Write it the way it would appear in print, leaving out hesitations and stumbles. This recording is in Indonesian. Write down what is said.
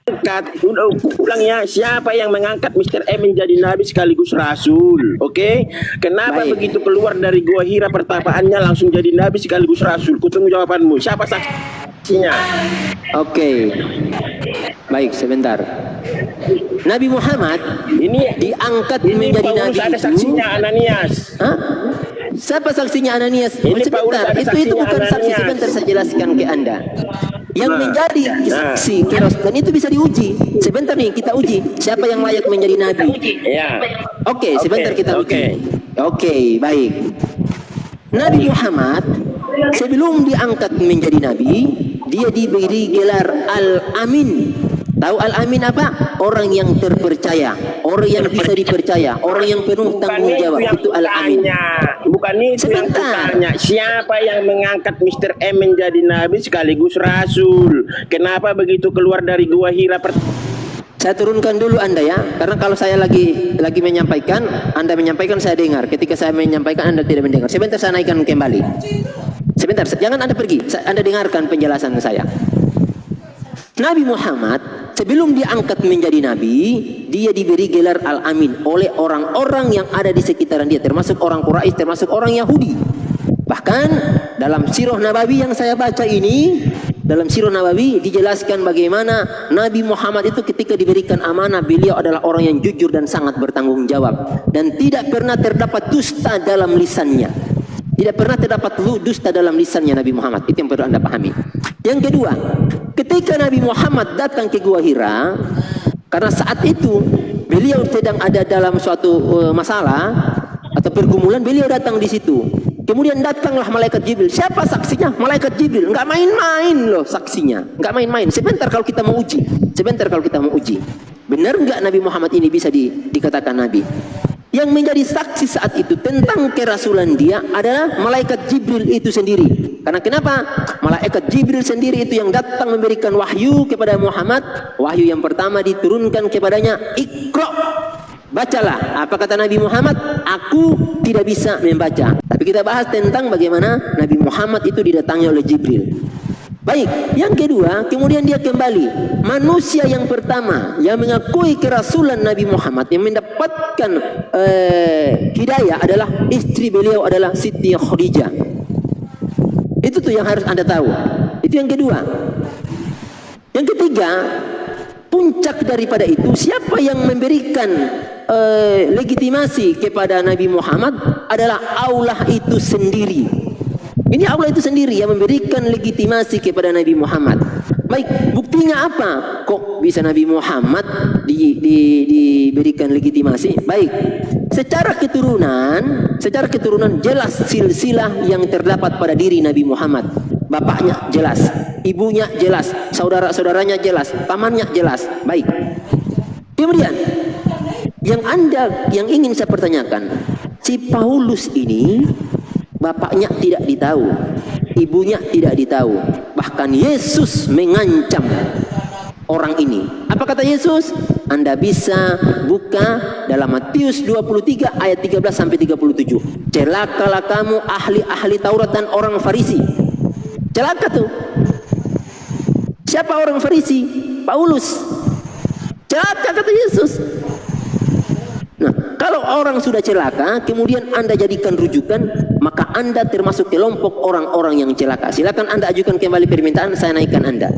Ulang ya, siapa yang mengangkat Mr. M menjadi nabi sekaligus rasul? Oke, kenapa begitu keluar dari gua Hira pertapaannya langsung jadi nabi sekaligus rasul? Kutunggu jawabanmu. Siapa saksinya? Oke, baik, sebentar. Nabi Muhammad ini diangkat menjadi nabi ada itu. Saksinya Ananias. Hah? Siapa saksinya Ananias? Ini Sebentar, itu bukan saksi. Sebentar saya jelaskan ke Anda. Yang menjadi saksi dan itu bisa diuji. Sebentar nih kita uji siapa yang layak menjadi nabi. Ya. Oke, sebentar kita uji. Oke, baik. Nabi Muhammad sebelum diangkat menjadi nabi, dia diberi gelar Al-Amin. Tahu Al-Amin apa? Orang yang terpercaya, orang yang bisa dipercaya, orang yang penuh tanggung jawab. Itu Al-Amin. Bukan itu yang kutanya. Siapa yang mengangkat Mr. M menjadi nabi sekaligus rasul? Kenapa begitu keluar dari gua Hira? Saya turunkan dulu Anda ya, karena kalau saya lagi menyampaikan, Anda menyampaikan saya dengar. Ketika saya menyampaikan Anda tidak mendengar. Sebentar saya naikkan kembali. Sebentar, jangan Anda pergi. Anda dengarkan penjelasan saya. Nabi Muhammad sebelum diangkat menjadi nabi, dia diberi gelar Al-Amin oleh orang-orang yang ada di sekitaran dia, termasuk orang Quraisy, termasuk orang Yahudi. Bahkan dalam Sirah Nabawi yang saya baca ini, dalam Sirah Nabawi dijelaskan bagaimana Nabi Muhammad itu ketika diberikan amanah, beliau adalah orang yang jujur dan sangat bertanggung jawab dan tidak pernah terdapat dusta dalam lisannya. Tidak pernah terdapat dusta dalam lisannya Nabi Muhammad. Itu yang perlu Anda pahami. Yang kedua, ketika Nabi Muhammad datang ke Gua Hira, karena saat itu beliau sedang ada dalam suatu masalah atau pergumulan, beliau datang di situ. Kemudian datanglah malaikat Jibril. Siapa saksinya? Malaikat Jibril. Enggak main-main loh saksinya. Enggak main-main. Sebentar kalau kita mau uji. Benar enggak Nabi Muhammad ini bisa dikatakan nabi? Yang menjadi saksi saat itu tentang kerasulan dia adalah malaikat Jibril itu sendiri. Karena kenapa? Malaikat Jibril sendiri itu yang datang memberikan wahyu kepada Muhammad. Wahyu yang pertama diturunkan kepadanya, Iqra, bacalah. Apa kata Nabi Muhammad? Aku tidak bisa membaca. Tapi kita bahas tentang bagaimana Nabi Muhammad itu didatangi oleh Jibril. Baik, yang kedua, kemudian dia kembali. Manusia yang pertama yang mengakui kerasulan Nabi Muhammad, yang mendapatkan hidayah adalah istri beliau adalah Siti Khadijah. Itu tuh yang harus Anda tahu. Itu yang kedua. Yang ketiga, puncak daripada itu, siapa yang memberikan legitimasi kepada Nabi Muhammad adalah Allah itu sendiri. Ini Allah itu sendiri yang memberikan legitimasi kepada Nabi Muhammad. Baik, buktinya apa? Kok bisa Nabi Muhammad diberikan legitimasi? Baik, secara keturunan jelas silsilah yang terdapat pada diri Nabi Muhammad. Bapaknya jelas, ibunya jelas, saudara-saudaranya jelas, pamannya jelas. Baik. Kemudian yang ingin saya pertanyakan, si Paulus ini bapaknya tidak ditahu, ibunya tidak ditahu. Bahkan Yesus mengancam orang ini. Apa kata Yesus? Anda bisa buka dalam Matius 23 ayat 13 sampai 37. Celakalah kamu ahli-ahli Taurat dan orang Farisi. Celaka tuh. Siapa orang Farisi? Paulus. Celaka kata Yesus. Nah, kalau orang sudah celaka, kemudian Anda jadikan rujukan, maka Anda termasuk kelompok orang-orang yang celaka. Silakan Anda ajukan kembali permintaan, saya naikkan Anda.